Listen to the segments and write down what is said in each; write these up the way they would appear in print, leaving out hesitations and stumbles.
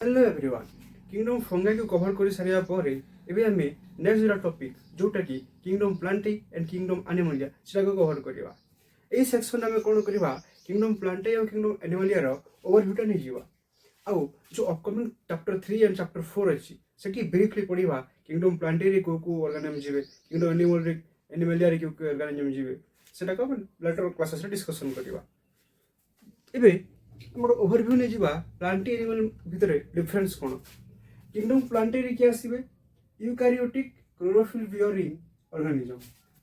Hello everyone kingdom fungi को cover कर सारा पर एबे आमे नेक्स्ट जोटा टॉपिक जोटा कि किंगडम प्लांटाई एंड किंगडम एनिमलिया सेटा को कवर करबा। एई सेक्शन आमे कोन करबा किंगडम प्लांटाई और किंगडम एनिमलिया रो ओवरव्यू नै जीवा। आउ जो अपकमिंग चैप्टर 3 एंड चैप्टर 4 अछि सेठी ब्रीफली पढिबा किंगडम प्लांटाई रे को ऑर्गेनिज्म जीवे किंगडम एनिमलिया रे को ऑर्गेनिज्म जीवे सेटा को लेटर क्लासेस रे डिस्कशन करबा। एबे हमर ओवरव्यू नै जीवा प्लांटाई एनिमल भितरे डिफरेंस कोन किंगडम प्लांटाई रे के आसीबे यूकैरियोटिक क्लोरोफिल बियरिंग ऑर्गेनिज्म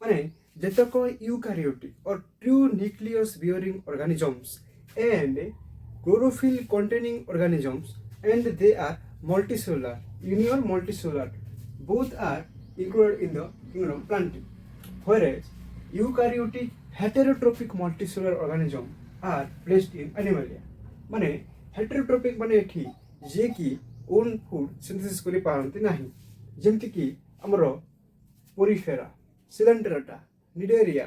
माने जेतक यूकैरियोटिक और true nucleus bearing organisms and chlorophyll containing organisms and they are multicellular union multicellular both are included in the kingdom plantae, whereas eukaryotic heterotrophic multicellular organisms are placed in animalia माने हेटेरोट्रोपिक माने एठी जे कि own food synthesis करि पारंती नाही जेमति कि हमरो Porifera Coelenterata Cnidaria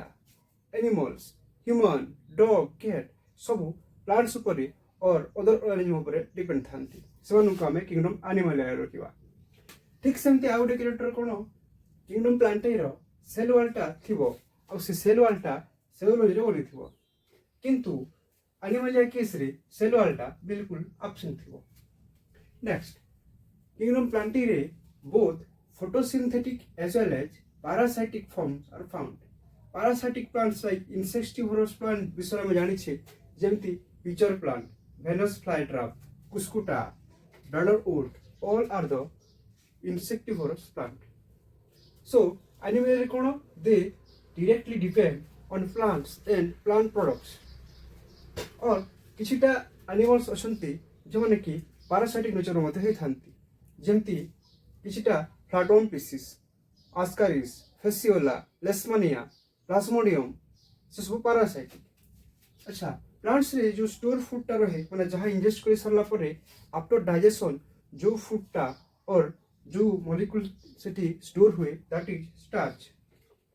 animals human dog cat सब प्लांट्स ऊपर और अदर ऑर्गेनिज्म ऊपर डिपेंड थांती सेमानु को हमें किंगडम एनिमलिया रखिबा। ठीक सेमति आ गुटे कैरेक्टर कोन किंगडम प्लांटाई रो सेल वालटा थिबो आ से सेल वालटा सेलुलोज रे बनि थिबो किंतु एनिमलिया केस रे सेल वालटा बिल्कुल एब्सेंट थिबो। नेक्स्ट किंगडम प्लांटाई रे both photosynthetic as well as parasitic forms are found. Parasitic plants like insectivorous plant विषय में जानि छे जेमति pitcher plant, Venus flytrap, Cuscuta, Brotherwood, all are the insectivorous plant. So, animal kono they directly depend on plants and plant products. और किछिटा animals असंती जो माने कि parasitic nature मते हे थांती जेमति किछिटा फ्लाटोन pieces, आस्कारिस, Fasciola, लेशमानिया, Plasmodium से सब पैरासाइटिक। अच्छा प्लांट्स रे जो स्टोर फूड टा रहे माने जहां इंजेस्ट कर सरला परे आफ्टर डाइजेशन जो फूड टा और जो मॉलिक्यूल सेटी स्टोर हुए that is starch,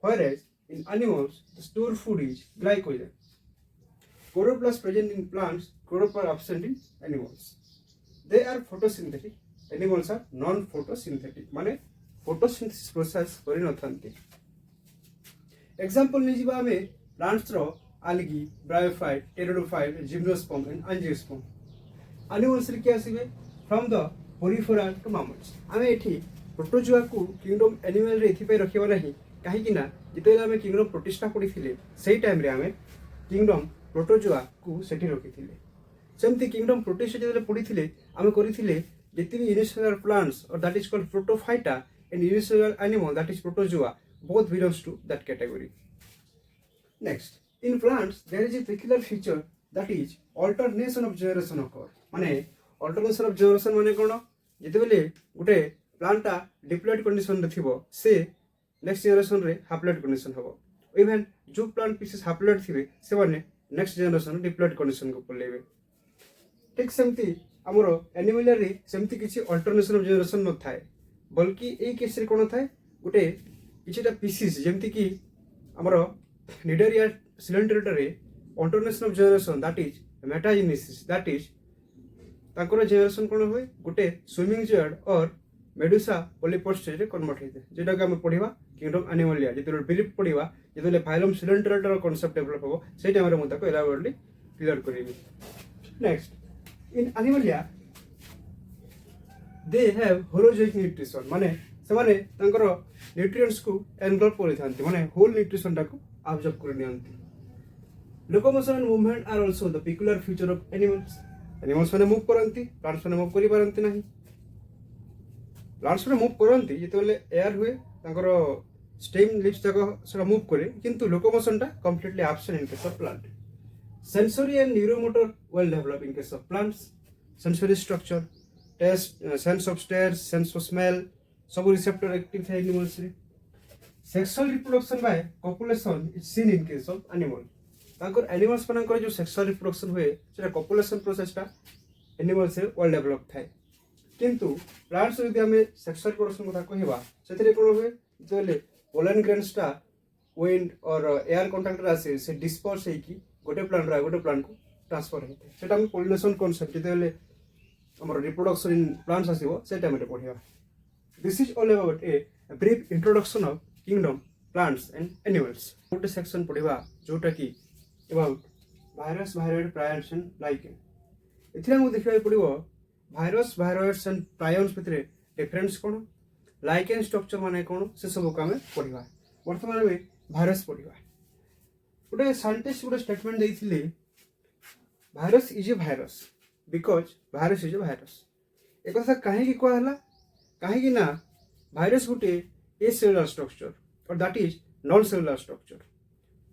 whereas in animals the stored food is glycogen. Chloroplast present in plants, chloroplast absent in animals. They are photosynthetic. Animals are non-photosynthetic माने photosynthesis process करि नथांती। Example नै जिबा हमें plants row algae, bryophyte, pteridophyte, gymnosperm and angiosperm. Animals रे के आसीबे from the porifera to mammals. आमे एठी protozoa को किंगडम एनिमल रे एथि पे रखिबा नाही काहे कि ना जेतेला हमें किंगडम प्रोटिस्टा पढिथिले सेही टाइम रे हमें किंगडम प्रोटोजोआ को सेठी रखिथिले। सेमति किंगडम प्रोटिस्टा जेतेला पढिथिले हमें करिथिले जेति भी unicellular plants or that is called protophyta and unicellular animal that is protozoa both belongs to that category. Next, in plants there is a peculiar feature that is alternation of generation occur. माने alternation of generation माने कोन जेते बेले गुटे plant ता diploid condition रे थिबो से next generation रे haploid condition हबो इवन जो प्लांट पीसेस हैप्लॉयड थिबे से माने नेक्स्ट जनरेशन डिप्लॉयड कंडीशन को पलेबे। ठीक सेमती हमरो एनिमलिया रे सेमती किछि अल्टरनेशन ऑफ जनरेशन न थाए बल्कि ए केस रे कोन थाए गुटे किछिटा पीसीस जेमति कि हमरो निडेरिया सिलेंट्रेटा रे alternation of generation that is metagenesis that is ताकर जनरेशन कोन होय गुटे स्विमिंग जॉयड और मेडुसा पोलिपॉड स्टेज रे कन्वर्ट हेते जेटा कि हम पढिबा किंगडम एनिमलिया जेते ब्रीफ पढिबा जेते फाइलम सिलेंट्रेटा रो कांसेप्ट डेवलप हो सेही टाइम रे म ताको एलाबोरेटली क्लियर करिबी। Next in animalia they have holozoic nutrition माने सेमाने तांकर न्यूट्रिएंट्स को एनगल्फ करि थांती माने होल न्यूट्रिशन टाको ऑब्जर्व करि नियंती। Locomotion and movement are also the peculiar feature of animals. Animals माने मूव करंती प्लांट्स माने मूव करि पारंती नाही। प्लांट्स माने मूव करंती जेतेले एयर हुए तांकर स्टेम लीव्स तक सेटा मूव करे किंतु लोकोमोशन टा completely absent in case of plant. Sensory and neuromotor well developed in case of plants. Sensory structure, taste, sense of taste, sense of smell, सब receptor active थे animals रे. Sexual reproduction by copulation is seen in case of animal. तांकर animals पनांकर जो sexual reproduction हुए सेटा copulation process टा animals रे well developed थे. किंतु plants रे यदि हमें sexual reproduction कथा कहबा सेथिरे कोन हुए जेले pollen grains टा wind और air contact रे आसे से disperse है कि गोटे प्लांट रा गोटे प्लांट को ट्रांसफर होते सेटा हम पोलिनेशन कांसेप्ट जेतेले हमर रिप्रोडक्शन इन प्लांट्स आसीबो से टाइम रे पढिबा। This is all about a brief introduction of kingdom plants and animals. गोटे सेक्शन पढिबा जोटा की about virus viroid prions and lichen. एथिरा हम देखिबा पडिबो भाइरस भाइरोइड्स एंड प्रायन्स भितरे डिफरेंस कोन, लाइकेन स्ट्रक्चर माने कोन, से सब को हमें पढिबा। वर्तमान में भाइरस पढिबा। गोटे साइंटिस्ट गोटे स्टेटमेंट देइथिले virus is a virus because virus is a virus. एक कथा काहे की कहला, काहे की ना भाइरस गोटे ए सेलुलर स्ट्रक्चर और that is non cellular structure.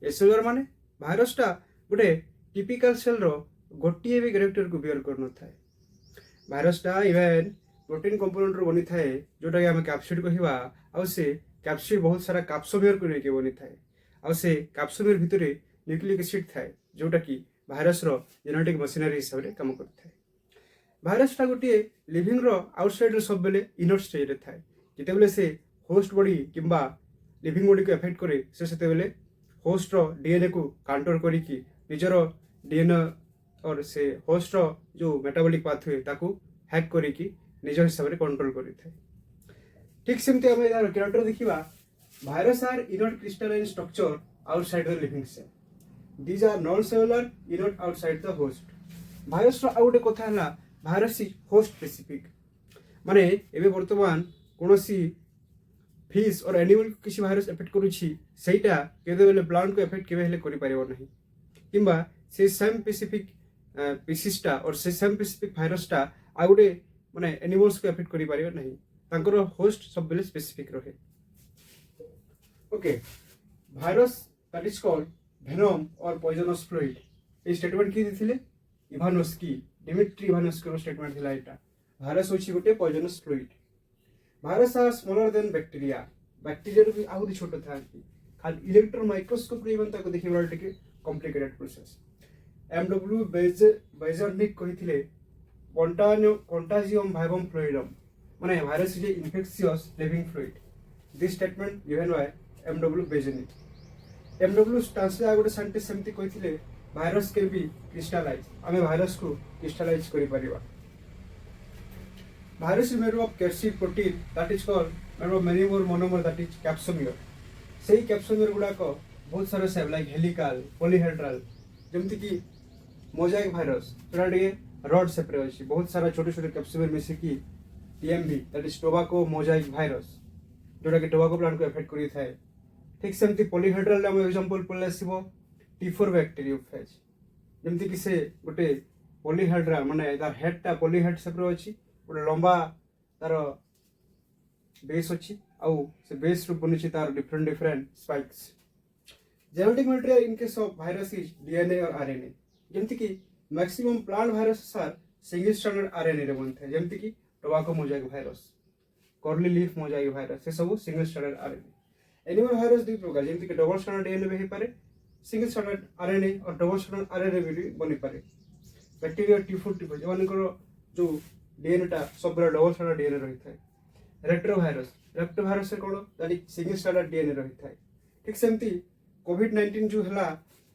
A cellular माने भाइरसटा गोटे टिपिकल सेल रो गोटिए भी कैरेक्टर को बियर कर न थाए। भाइरसटा इवन प्रोटीन कंपोनेंट रो बनी थाए जोटा कि हमें कैप्सिड कहबा। आ से कैप्सिड बहुत सारा कैप्सोमियर को लेके बनी थाए। आ से कैप्सोमियर भितरे न्यूक्लिक एसिड थाए जोटा कि भाइरस रो जेनेटिक मशीनरी हिसाब रे काम करथाए। भाइरसटा गोटे लिविंग रो आउटसाइड रे सब बेले इनर स्टेज रे थाए। जेते बेले से होस्ट बॉडी किंबा लिविंग बॉडी को अफेक्ट करे से सेते बेले होस्ट रो डीएनए को काउंटर करी कि निजरो डीएनए और से होस्ट रो जो मेटाबॉलिक पाथवे ताको हैक करी कि निज हिसाब रे कंट्रोल करी थाए। ठीक सेमते हम यार कैरेक्टर देखिबा virus are inert crystalline structure outside the living cell. These are non-cellular, inert outside the host. Virus रो आउ गोटे कथा हला भाइरस इज होस्ट स्पेसिफिक। माने एबे वर्तमान कोनोसी फिश और एनिमल को किसी भाइरस एफेक्ट करूछि सेटा केदे बेले प्लांट को एफेक्ट केबे हेले करि पारिबो नहीं, किंबा से सेम स्पेसिफिक पिसिसटा और से सेम स्पेसिफिक भाइरसटा आउ गोटे माने एनिमल्स को एफेक्ट करि पारिबो नहीं। तांकर होस्ट सब बेले स्पेसिफिक रहे। Okay, virus that is called venom or poisonous fluid। ये स्टेटमेंट की दिथिले इवानोस्की, डिमिट्री इवानोस्की रो स्टेटमेंट थिला। एटा भाइरस होछि गोटे poisonous fluid. Virus are smaller than bacteria. Bacteria रो भी आउरी छोटो थांती। खाली इलेक्ट्रॉन माइक्रोस्कोप रे इवन ताको देखिबा टिके कॉम्प्लिकेटेड प्रोसेस। एमडब्ल्यू बेजरनिक कहिथिले कंटाजियम भाइबम फ्लूइडम माने virus is infectious living fluid. This statement given by M W Beijerinck. M W translate गोटे साइंटिस्ट सेमती कहिथिले भाइरस के भी क्रिस्टलाइज, आमे भाइरस को क्रिस्टलाइज करि परिबा। Virus is made of capsid protein that is called made of many more monomer that is capsomere. सेही कैप्सोमियर गुडा को बहुत सारा सेप लाइक हेलिकल, पॉलीहेड्रल, जेमति कि मोजाइक भाइरस तोराडे रॉड सेप रे अछि। बहुत सारा छोटे छोटे कैप्सोमियर मिसे कि TMV that is tobacco mosaic virus जोटा कि टोबैको प्लांट को एफेक्ट करि थाए। ठीक सेमती पॉलीहेड्रल हम एग्जांपल पले आसीबो टी4 बैक्टीरियोफेज। जेमति कि से गोटे पॉलीहेड्रा माने तार हेडटा पॉलीहेड सेप रो अछि, गोटे लंबा तार बेस अछि, आउ से बेस रो बनिछि तार different different spikes. Genetic material in case of virus is DNA और आरएनए। जेमति कि maximum plant virus are single stranded RNA रे बनथे। जेमति कि tobacco mosaic virus, curly leaf mosaic virus, से सब single stranded RNA. Animal virus दुई प्रकार, जेमति कि डबल स्ट्रैंडेड डीएनए भी पारे, सिंगल स्ट्रैंडेड आरएनए और डबल स्ट्रैंडेड आरएनए भी बनि पारे। बैक्टीरिया टी4 टी5 एमानकर जो डीएनए टा सब बेला डबल स्ट्रैंडेड डीएनए रही थाए। रेक्टोवायरस से कोन that is single stranded DNA रही थाए। ठीक सेमती कोविड-19 जो हला,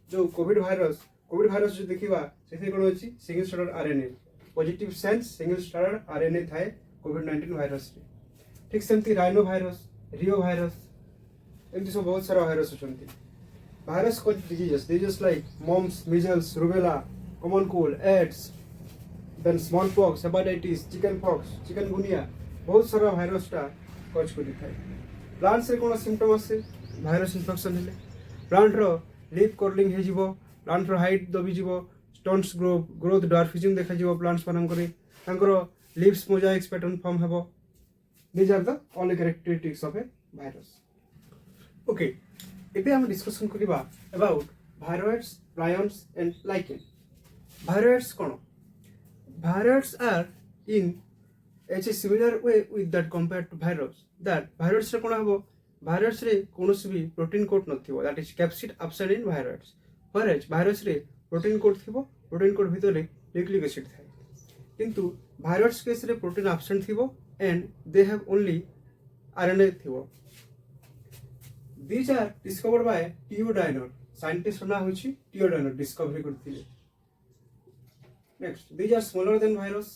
जो कोविड वायरस जो देखिबा सेथे कोन अछि single stranded RNA, positive sense single stranded RNA थाए कोविड-19 वायरस रे। ठीक सेमती राइनो वायरस, रियो वायरस, एमती सब बहुत सारा वायरस अछंती। Virus cause diseases like mumps, measles, rubella, common cold, AIDS, then smallpox, hepatitis, chickenpox, chikungunya, बहुत सारा वायरस टा कॉज करि थाए। प्लांट्स रे कोन सिम्पटम आसे वायरस इन्फेक्शन हेले प्लांट रो लीफ कर्लिंग हे जिवो, प्लांट रो हाइट दबि जिवो, स्टोन्स ग्रोथ डॉर्फिज्म देखा जिवो प्लांट्स मानन करे, तांकर लीव्स मोजाइक्स पैटर्न फॉर्म हेबो। These are the all characteristics of a virus. Okay, एबे हम डिस्कशन करिबा about viroids, prions and lichen. Viroids कोन? Viroids are in H A similar way with that compare to virus. That viroids रे कोन हबो, virus रे कोनोसी भी प्रोटीन कोड नथिबो, that is capsid absent in viroids. Whereas virus रे protein code थिबो, प्रोटीन कोड भितरे न्यूक्लिक एसिड थाए। किंतु भाइरस केस रे प्रोटीन एब्सेंट थिबो and they have only RNA थिबो। These are discovered by T.O. Diner. Scientist ना होची T.O. Diner discovery करथिले। Next, these are smaller than virus.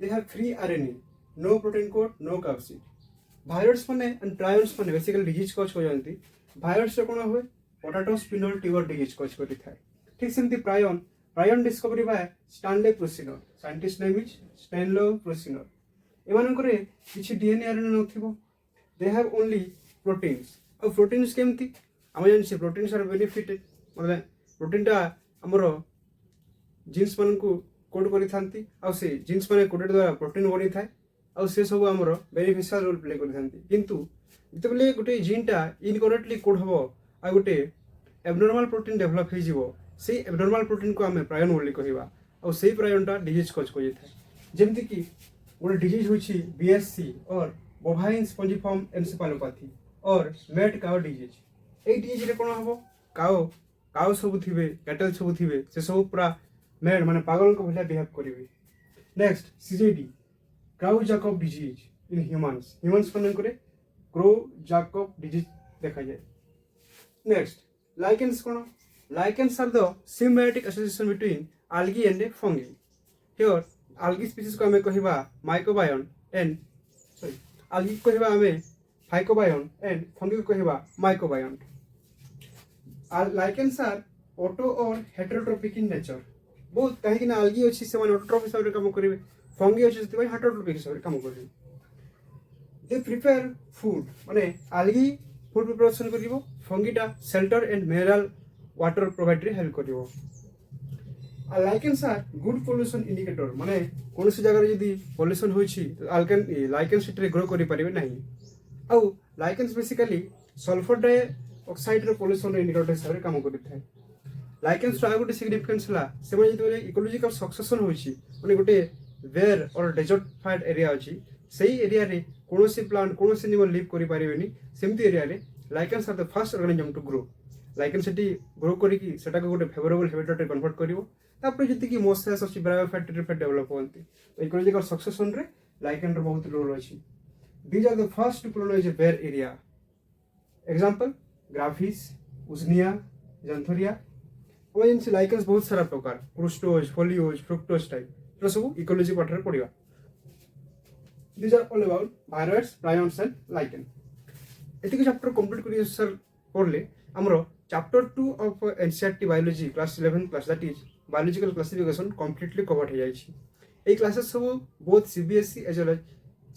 they have free RNA, no protein code, no capsid. Viruses माने and prions माने basically disease cause हो जाती. Virus से कौन हुए? Potato spinal tuber disease cause करी था. ठीक सेमती prion discovery by Stanley Prusiner. Scientist name is Stanley Prusiner. ଏମାନଙ୍କରେ କିଛି DNA RNA ନଥିବ. They have only proteins. ଆଉ proteins କେମିତି? ଆମେ ଜାଣିଛେ proteins are benefited. ମାନେ ପ୍ରୋଟିନ୍ଟା ଆମର ଜିନ୍ସ ମାନଙ୍କୁ କୋଡ୍ କରିଥାନ୍ତି ଆଉ ସେ ଜିନ୍ସ ମାନେ କୋଡେଡ୍ ଦ୍ୱାରା ପ୍ରୋଟିନ୍ ବନିଥାଏ ଆଉ ସେ ସବୁ ଆମର ବେନିଫିସିଆଲ ରୋଲ୍ ପ୍ଲେ କରିଥାନ୍ତି କିନ୍ତୁ ଯେତେବେଳେ ଗୋଟେ ଜିନ୍ଟା ଇନକରେକ୍ଟଲି କୋଡ୍ ହେବ ଆଉ ଗୋଟେ ଏବନର୍ମାଲ ପ୍ରୋଟିନ୍ ଡେଭଲପ୍ ହେଇଯିବ ସେଇ ଏବନର୍ମାଲ ପ୍ରୋଟିନ୍କୁ ଆମେ ପ୍ରାୟନ୍ ବୋଲି କହିବା ଆଉ ସେଇ ପ୍ରାୟନ୍ଟା ଡିଜିଜ୍ କଜ୍ କରିଯାଇଥାଏ ଯେମିତିକି ଗୋଟେ ଡିଜିଜ୍ ହେଉଛି BSC ଅର୍ ବୋଭାଇନ୍ ସ୍ପଞ୍ଜିଫର୍ମ ଏନ୍ସେଫାଲୋପାଥି ଅର୍ ମେଟ୍ କାଓ ଡିଜିଜ୍ ଏଇ ଡିଜିଜ୍ରେ କ'ଣ ହେବ କାଓ ସବୁ ଥିବେ କ୍ୟାଟେଲ୍ ସବୁ ଥିବେ ସେ ସବୁ ପୁରା ମେଡ୍ ମାନେ ପାଗଳଙ୍କ ଭଳିଆ ବିହେଭ୍ କରିବେ next CJD Creutzfeldt Jakob disease in humans ମାନଙ୍କରେ କ୍ରାଉ-ଜାକବ୍ ଡିଜିଜ୍ ଦେଖାଯାଏ ନେକ୍ସଟ ଲାଇକେନ୍ସ କ'ଣ lichens are the symbiotic association between algae and fungi here algae ସ୍ପିସିସ୍କୁ ଆମେ କହିବା ମାଇକୋବାୟନ୍ ଏଣ୍ଡ ଆଲଗି କହିବା ଆମେ ଫାଇକୋବାୟନ୍ ଏଣ୍ଡ ଫଙ୍ଗିକୁ କହିବା ମାଇକୋବାୟନ୍ लाइकेन्स आर ऑटो और हेटेरोट्रोपिक इन नेचर बहुत कहीं ना आल्गी अच्छी से ऑटोट्रोप हिसाब से काम करेंगे फंगी अच्छी से हेटेरोट्रोपिक हिसाब से काम करेंगे दे प्रिपेयर फूड माने आल्गी फूड प्रिपरेशन करिवो फंगीटा shelter and mineral water provide रे हेल्प करिवो आ lichens are good pollution indicator माने कोन से जगह यदि पोल्यूशन होइछि लाइकेन्स सेट रे ग्रो करि परिबे नाही आ लाइकेन्स बेसिकली सल्फर डाइऑक्साइड रो पोल्यूशन इंडिकेटर हिसाब रे काम करिथाय लाइकेन्स रो आगोटे सिग्निफिकेंस हला सेमे जेतबे इकोलॉजिकल सक्सेशन होइछि माने गोटे वेयर और डेजर्टिफाइड एरिया अछि सेही एरिया रे कोनोसी प्लांट कोनोसी एनिमल लिव करि परिबेनी सेमती एरिया रे lichens are the first organism to grow lichen सेटी ग्रो करिकि सेटा को गोटे फेवरेबल हैबिटेट रे कन्वर्ट करिवो तापर जति कि मोसेस अछि ब्रायोफाइट रे डेवलप होंती तो इकोलॉजिकल सक्सेशन रे लाइकेन रो बहुत रोल अछि these are the first to colonize a bare area example Graphis Usnea Xanthoria और इनसे लाइकेन्स बहुत सारा प्रकार क्रुस्टोज फोलियोज फ्रुक्टोज टाइप तो सब इकोलॉजी पार्ट रे पढिबा these are all about virus prions and lichen एतिक चैप्टर कंप्लीट करि सर पढले हमरो chapter 2 of NCERT biology class 11 class that is biological classification completely cover हो जाई छी ए क्लासेस सब बहुत CBSE as well as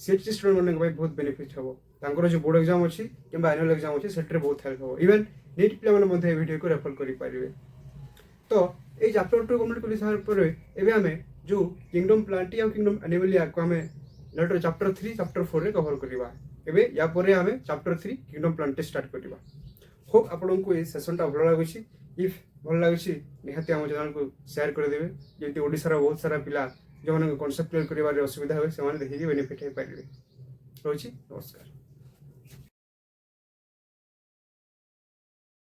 CHSE student मानक भाई बहुत बेनिफिट हबो तांकर जो बोर्ड एग्जाम अछि किबा एनुअल एग्जाम अछि सेटरे बहुत हेल्प हबो इवन नीट प्ले माने मध्ये ए वीडियो को रेफर करि पारिबे तो ए चैप्टर 2 कंप्लीट करि सार पर एबे हमें जो किंगडम प्लांटी और किंगडम एनिमलिया को हमें लेटर चैप्टर 3 चैप्टर 4 रे कवर करबा एबे या परे हमें चैप्टर 3 किंगडम प्लांटी स्टार्ट करबा होप आपनको ए सेशनटा भल लागुछि इफ भल लागुछि निहाती हम चैनल को शेयर कर देबे जेति ओडिसा रा बहुत सारा पिला जो माने कांसेप्ट क्लियर करिवार असुविधा होय से माने देखि बेनिफिट हे पारिबे रोछि नमस्कार।